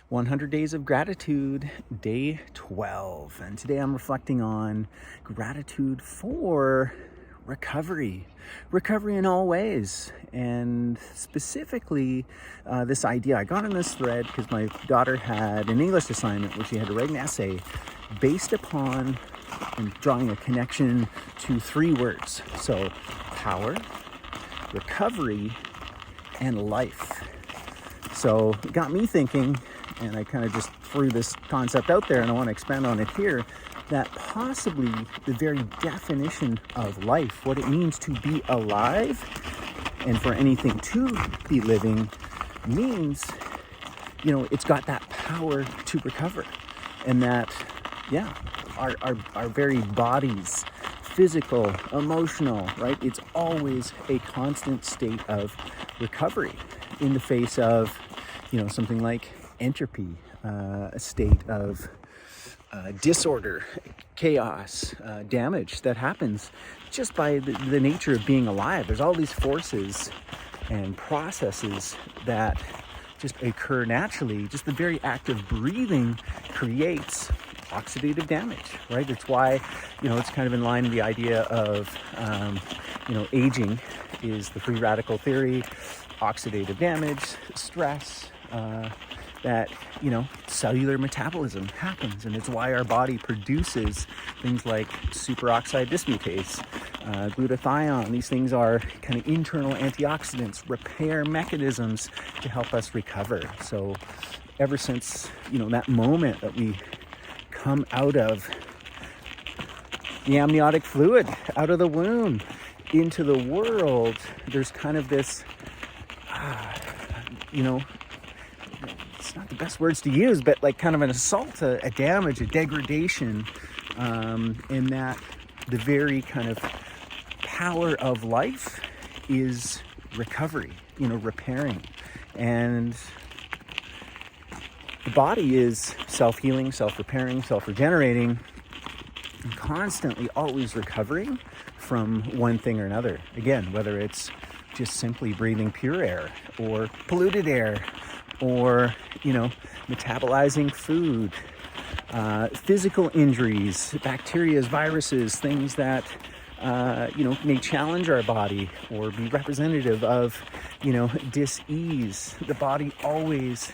100 Days of Gratitude, day 12. And today I'm reflecting on gratitude for recovery in all ways. And specifically, this idea, I got in this thread because my daughter had an English assignment where she had to write an essay based upon and drawing a connection to three words. So power, recovery, and life. So it got me thinking, and I kind of just threw this concept out there and I want to expand on it here, that possibly the very definition of life, what it means to be alive and for anything to be living, means, it's got that power to recover. And that, our very bodies, physical, emotional, right? It's always a constant state of recovery in the face of, something like entropy, a state of disorder, chaos, damage that happens just by the nature of being alive. There's all these forces and processes that just occur naturally. Just the very act of breathing creates oxidative damage, right? It's why, it's kind of in line with the idea of, aging is the free radical theory, oxidative damage, stress, that, cellular metabolism happens. And it's why our body produces things like superoxide dismutase, glutathione. These things are kind of internal antioxidants, repair mechanisms to help us recover. So ever since, that moment that we come out of the amniotic fluid, out of the womb, into the world, there's kind of this, it's not the best words to use, but like kind of an assault, a damage, a degradation, in that the very kind of power of life is recovery, repairing. And the body is self-healing, self-repairing, self-regenerating, and constantly always recovering from one thing or another. Again, whether it's just simply breathing pure air or polluted air, or, metabolizing food, physical injuries, bacteria, viruses, things that, may challenge our body or be representative of, dis-ease. The body always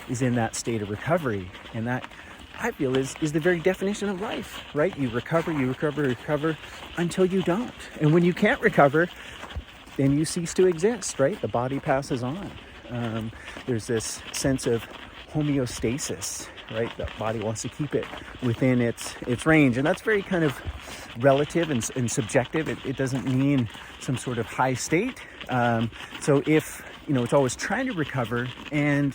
is in that state of recovery. And that, I feel, is the very definition of life, right? You recover until you don't. And when you can't recover, then you cease to exist, right? The body passes on. There's this sense of homeostasis, right? The body wants to keep it within its range. And that's very kind of relative and subjective. It doesn't mean some sort of high state. So if, it's always trying to recover, and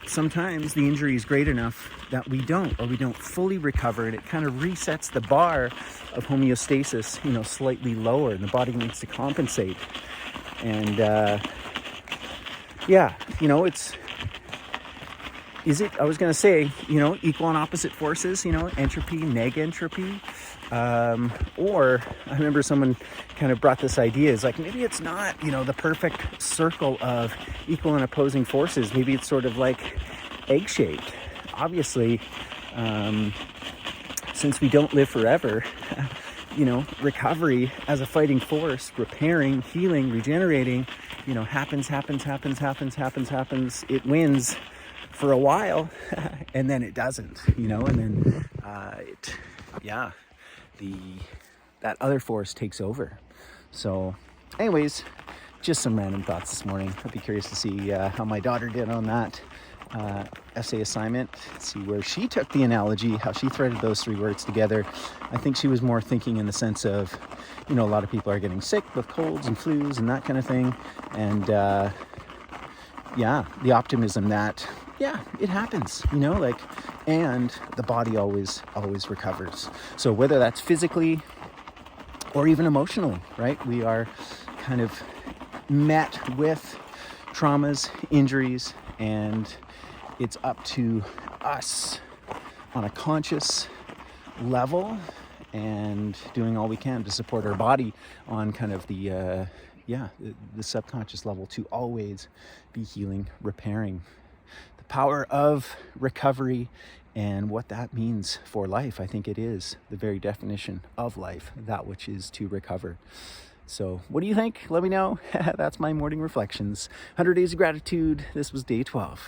sometimes the injury is great enough that we don't fully recover, and it kind of resets the bar of homeostasis, slightly lower, and the body needs to compensate. And I was going to say, equal and opposite forces, entropy, negentropy. Or I remember someone kind of brought this idea, is like, maybe it's not, the perfect circle of equal and opposing forces. Maybe it's sort of like egg-shaped. Obviously, since we don't live forever, recovery as a fighting force, repairing, healing, regenerating, happens. It wins for a while, and then it doesn't, and then that other force takes over. So anyways, just some random thoughts this morning. I'd be curious to see how my daughter did on that essay assignment, see where she took the analogy, how she threaded those three words together. I think she was more thinking in the sense of, a lot of people are getting sick with colds and flus and that kind of thing. And the optimism that, it happens, and the body always recovers. So whether that's physically or even emotionally, right? We are kind of met with traumas, injuries, and it's up to us on a conscious level and doing all we can to support our body on kind of the subconscious level to always be healing, repairing. the power of recovery and what that means for life. I think it is the very definition of life, that which is to recover. So what do you think? Let me know. That's my morning reflections. 100 Days of Gratitude. This was day 12.